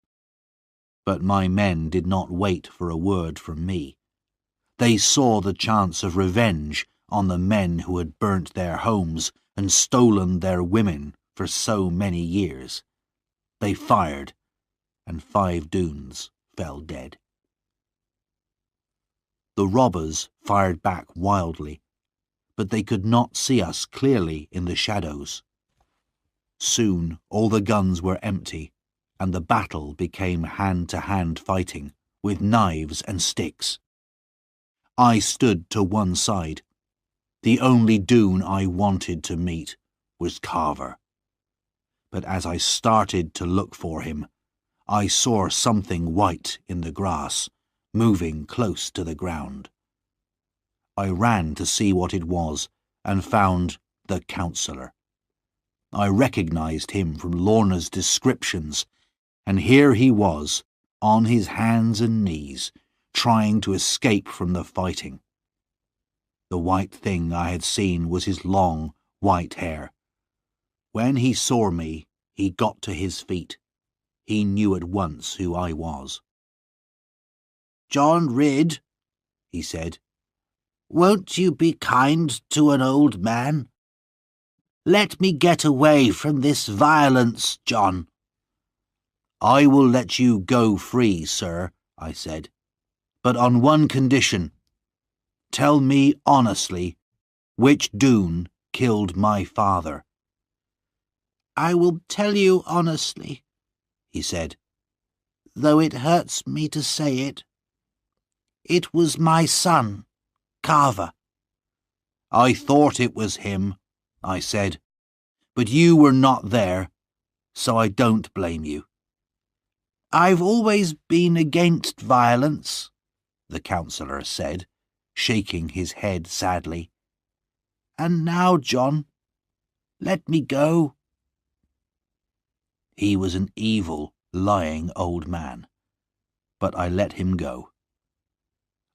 But my men did not wait for a word from me. They saw the chance of revenge on the men who had burnt their homes and stolen their women for so many years. They fired, and 5 Doones fell dead. The robbers fired back wildly, but they could not see us clearly in the shadows. Soon all the guns were empty, and the battle became hand-to-hand fighting, with knives and sticks. I stood to one side. The only Doone I wanted to meet was Carver. But as I started to look for him, I saw something white in the grass, moving close to the ground. I ran to see what it was, and found the counsellor. I recognized him from Lorna's descriptions, and here he was, on his hands and knees, trying to escape from the fighting. The white thing I had seen was his long, white hair. When he saw me, he got to his feet. He knew at once who I was. "John Ridd," he said, "won't you be kind to an old man? Let me get away from this violence, John." "I will let you go free, sir," I said, "but on one condition. Tell me honestly which Doone killed my father." "I will tell you honestly," he said, "though it hurts me to say it. It was my son, Carver." "I thought it was him," I said, "but you were not there, so I don't blame you." "I've always been against violence," the counsellor said, shaking his head sadly. "And now, John, let me go." He was an evil, lying old man, but I let him go.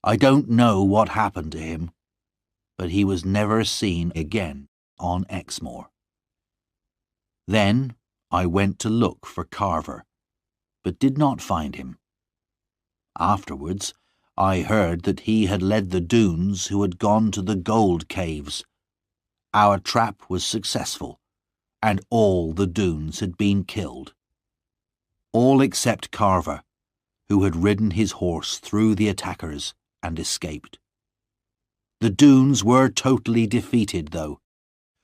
I don't know what happened to him, but he was never seen again on Exmoor. Then I went to look for Carver, but did not find him. Afterwards, I heard that he had led the Doones who had gone to the gold caves. Our trap was successful, and all the Doones had been killed. All except Carver, who had ridden his horse through the attackers and escaped. The Doones were totally defeated, though.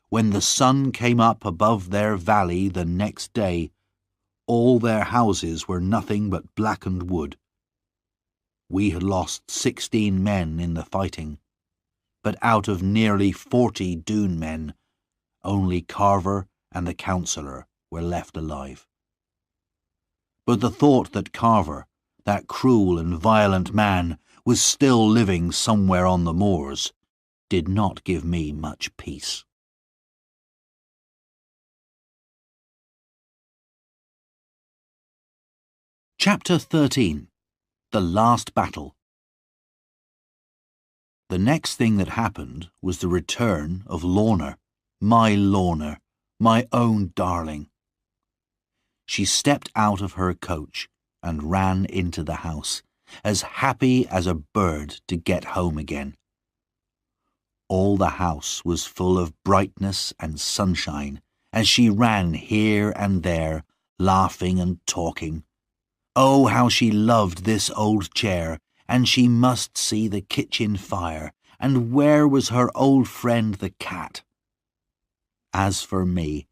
When the sun came up above their valley the next day, all their houses were nothing but blackened wood. We had lost 16 men in the fighting, but out of nearly 40 Doone men, only Carver and the counsellor were left alive. But the thought that Carver, that cruel and violent man, was still living somewhere on the moors, did not give me much peace. Chapter 13. The Last Battle. The next thing that happened was the return of Lorna, my own darling. She stepped out of her coach and ran into the house, as happy as a bird to get home again. All the house was full of brightness and sunshine as she ran here and there, laughing and talking. Oh, how she loved this old chair, and she must see the kitchen fire, and where was her old friend the cat? As for me,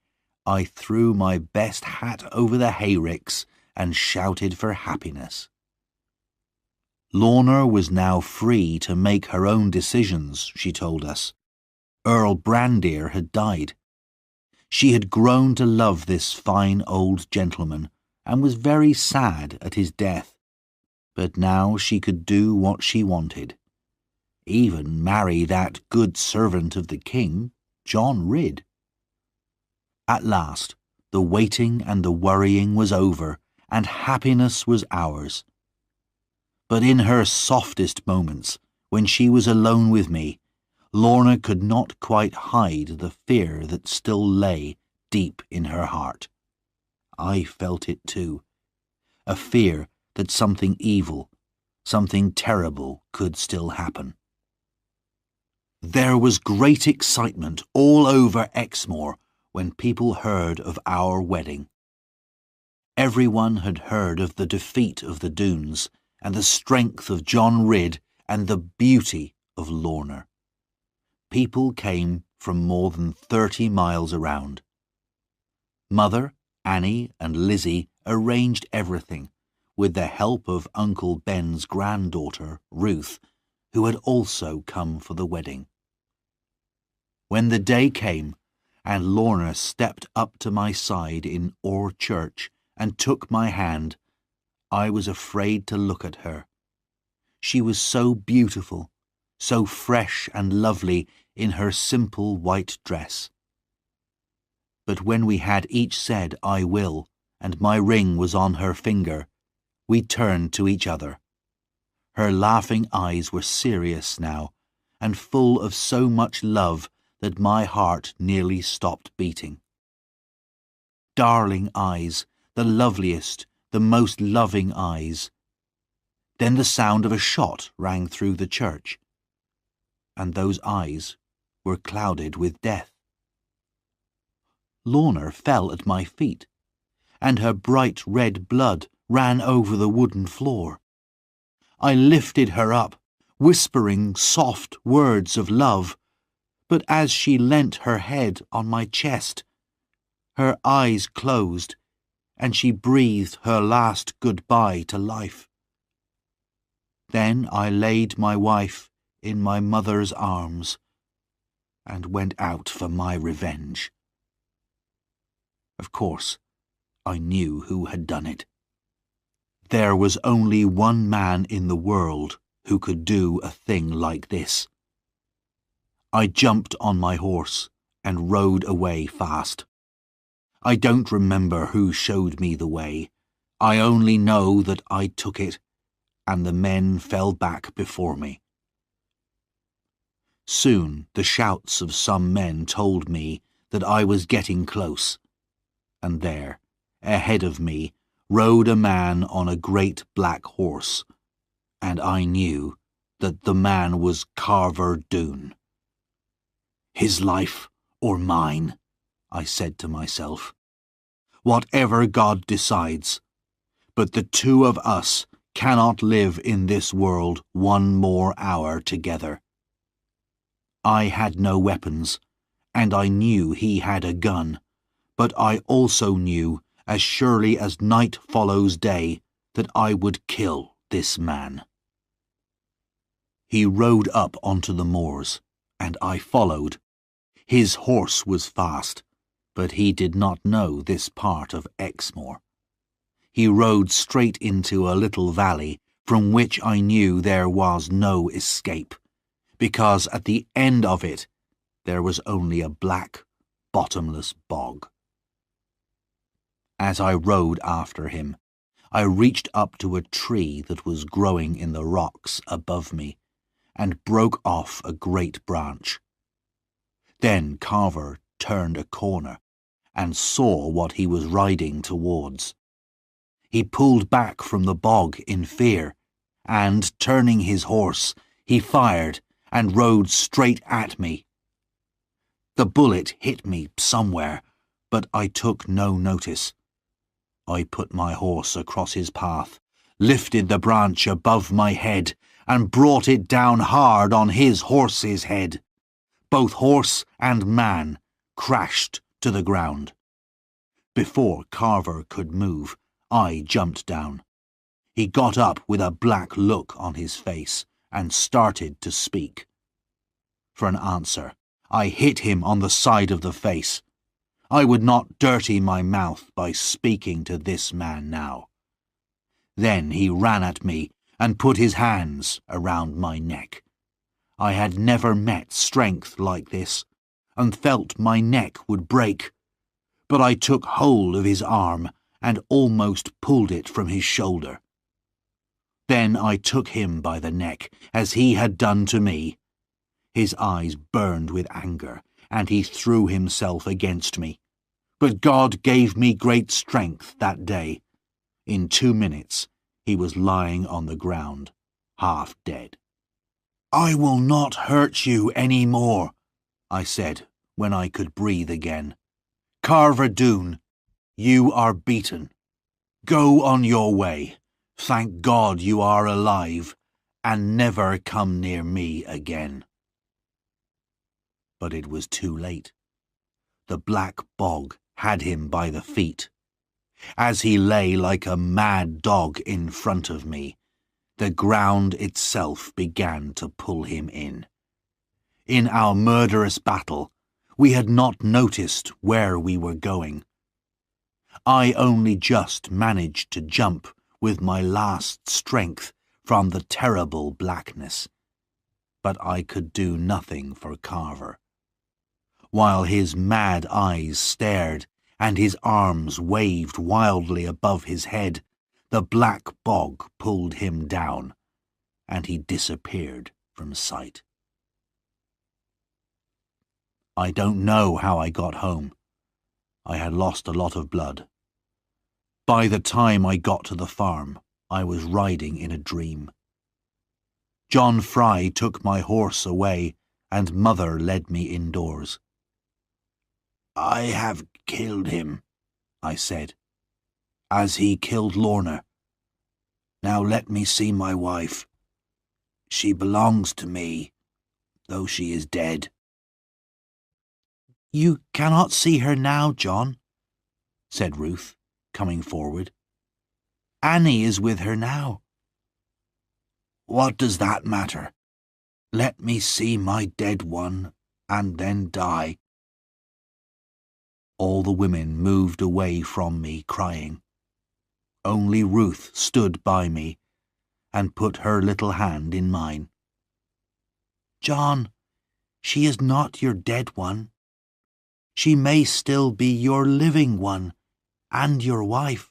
I threw my best hat over the hayricks and shouted for happiness. Lorna was now free to make her own decisions, she told us. Earl Brandir had died. She had grown to love this fine old gentleman, and was very sad at his death. But now she could do what she wanted. Even marry that good servant of the king, John Ridd. At last, the waiting and the worrying was over, and happiness was ours. But in her softest moments, when she was alone with me, Lorna could not quite hide the fear that still lay deep in her heart. I felt it too, a fear that something evil, something terrible could still happen. There was great excitement all over Exmoor when people heard of our wedding. Everyone had heard of the defeat of the Doones and the strength of John Ridd and the beauty of Lorna. People came from more than 30 miles around. Mother, Annie and Lizzie arranged everything, with the help of Uncle Ben's granddaughter, Ruth, who had also come for the wedding. When the day came, and Lorna stepped up to my side in Oare Church and took my hand, I was afraid to look at her. She was so beautiful, so fresh and lovely in her simple white dress. But when we had each said, "I will," and my ring was on her finger, we turned to each other. Her laughing eyes were serious now, and full of so much love that my heart nearly stopped beating. Darling eyes, the loveliest, the most loving eyes. Then the sound of a shot rang through the church, and those eyes were clouded with death. Lorna fell at my feet, and her bright red blood ran over the wooden floor. I lifted her up, whispering soft words of love, but as she leant her head on my chest, her eyes closed, and she breathed her last goodbye to life. Then I laid my wife in my mother's arms and went out for my revenge. Of course, I knew who had done it. There was only one man in the world who could do a thing like this. I jumped on my horse and rode away fast. I don't remember who showed me the way. I only know that I took it, and the men fell back before me. Soon the shouts of some men told me that I was getting close, and there, ahead of me, rode a man on a great black horse, and I knew that the man was Carver Doone. His life or mine, I said to myself. Whatever God decides, but the two of us cannot live in this world one more hour together. I had no weapons, and I knew he had a gun, but I also knew, as surely as night follows day, that I would kill this man. He rode up onto the moors, and I followed. His horse was fast, but he did not know this part of Exmoor. He rode straight into a little valley from which I knew there was no escape, because at the end of it there was only a black, bottomless bog. As I rode after him, I reached up to a tree that was growing in the rocks above me, and broke off a great branch. Then Carver turned a corner, and saw what he was riding towards. He pulled back from the bog in fear, and, turning his horse, he fired and rode straight at me. The bullet hit me somewhere, but I took no notice. I put my horse across his path, lifted the branch above my head, and brought it down hard on his horse's head. Both horse and man crashed to the ground. Before Carver could move, I jumped down. He got up with a black look on his face and started to speak. For an answer, I hit him on the side of the face. I would not dirty my mouth by speaking to this man now. Then he ran at me and put his hands around my neck. I had never met strength like this, and felt my neck would break. but I took hold of his arm and almost pulled it from his shoulder. Then I took him by the neck, as he had done to me. His eyes burned with anger, and he threw himself against me. But God gave me great strength that day. In 2 minutes, he was lying on the ground, half dead. "I will not hurt you any more," I said when I could breathe again. "Carver Doone, you are beaten. Go on your way. Thank God you are alive, and never come near me again." But it was too late. The black bog had him by the feet. As he lay like a mad dog in front of me, the ground itself began to pull him in. In our murderous battle, we had not noticed where we were going. I only just managed to jump with my last strength from the terrible blackness. But I could do nothing for Carver. While his mad eyes stared and his arms waved wildly above his head, the black bog pulled him down, and he disappeared from sight. I don't know how I got home. I had lost a lot of blood. By the time I got to the farm, I was riding in a dream. John Fry took my horse away, and Mother led me indoors. "I have killed him," I said, "as he killed Lorna. Now let me see my wife. She belongs to me, though she is dead." "You cannot see her now, John," said Ruth, coming forward. "Annie is with her now." "What does that matter? Let me see my dead one, and then die." All the women moved away from me, crying. Only Ruth stood by me and put her little hand in mine. "John, she is not your dead one. She may still be your living one and your wife.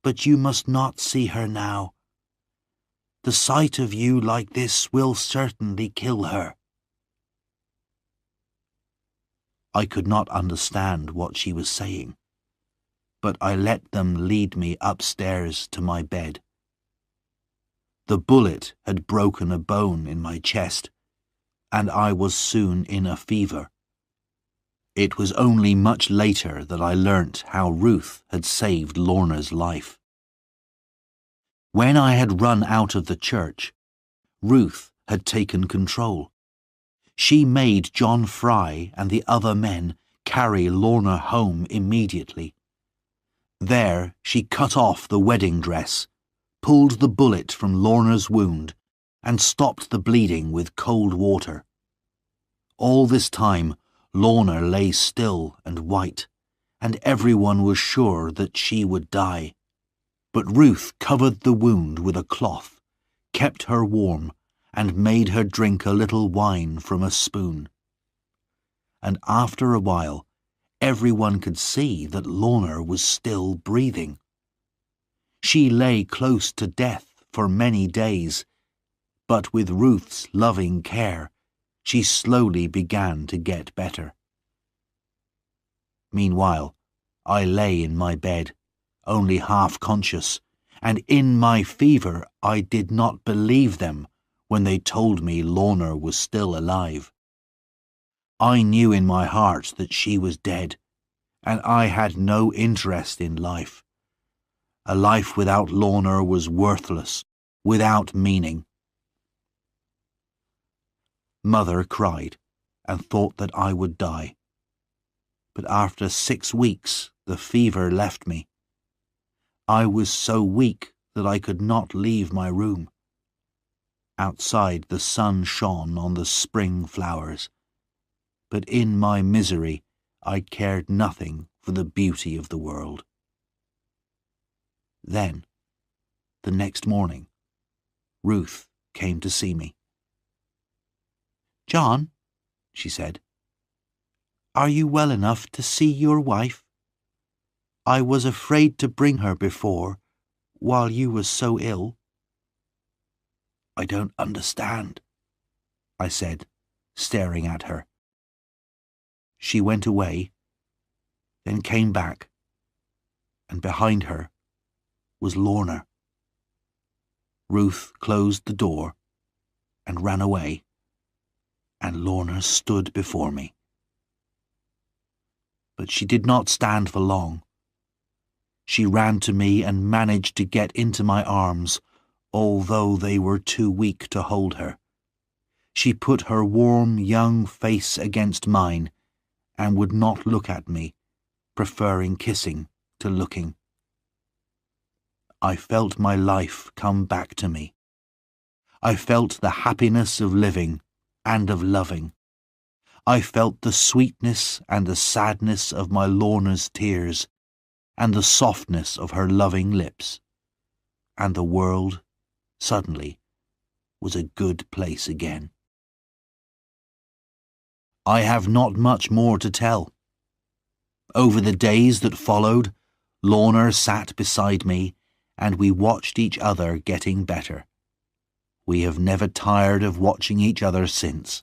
But you must not see her now. The sight of you like this will certainly kill her." I could not understand what she was saying, but I let them lead me upstairs to my bed. The bullet had broken a bone in my chest, and I was soon in a fever. It was only much later that I learnt how Ruth had saved Lorna's life. When I had run out of the church, Ruth had taken control. She made John Fry and the other men carry Lorna home immediately. There she cut off the wedding dress, pulled the bullet from Lorna's wound, and stopped the bleeding with cold water. All this time Lorna lay still and white, and everyone was sure that she would die. But Ruth covered the wound with a cloth, kept her warm, and made her drink a little wine from a spoon. And after a while, everyone could see that Lorna was still breathing. She lay close to death for many days, but with Ruth's loving care, she slowly began to get better. Meanwhile, I lay in my bed, only half conscious, and in my fever I did not believe them when they told me Lorna was still alive. I knew in my heart that she was dead, and I had no interest in life. A life without Lorna was worthless, without meaning. Mother cried and thought that I would die. But after 6 weeks the fever left me. I was so weak that I could not leave my room. Outside the sun shone on the spring flowers, but in my misery I cared nothing for the beauty of the world. Then, the next morning, Ruth came to see me. "John," she said, Are you well enough to see your wife? I was afraid to bring her before, while you was so ill. I don't understand, I said, staring at her. She went away, then came back, and behind her was Lorna. Ruth closed the door and ran away, and Lorna stood before me. But she did not stand for long. She ran to me and managed to get into my arms, although they were too weak to hold her. She put her warm young face against mine and would not look at me, preferring kissing to looking. I felt my life come back to me. I felt the happiness of living and of loving. I felt the sweetness and the sadness of my Lorna's tears, and the softness of her loving lips. And the world, suddenly, was a good place again. I have not much more to tell. Over the days that followed, Lorna sat beside me, and we watched each other getting better. We have never tired of watching each other since.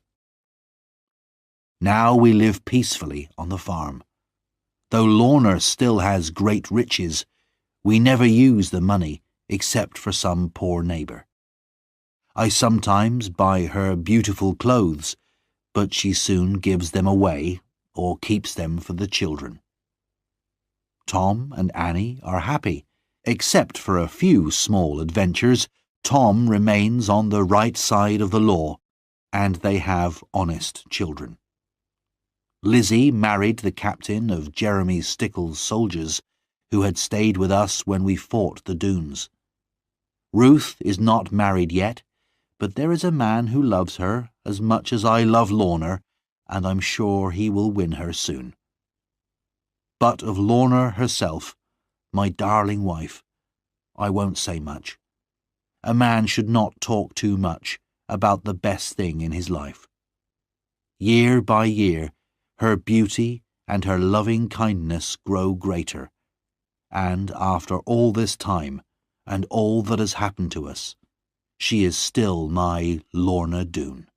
Now we live peacefully on the farm. Though Lorna still has great riches, we never use the money except for some poor neighbour. I sometimes buy her beautiful clothes, but she soon gives them away or keeps them for the children. Tom and Annie are happy. Except for a few small adventures, Tom remains on the right side of the law, and they have honest children. Lizzie married the captain of Jeremy Stickle's soldiers, who had stayed with us when we fought the Dunes. Ruth is not married yet, but there is a man who loves her as much as I love Lorna, and I'm sure he will win her soon. But of Lorna herself, my darling wife, I won't say much. A man should not talk too much about the best thing in his life. Year by year, her beauty and her loving kindness grow greater, and after all this time, and all that has happened to us, she is still my Lorna Doone.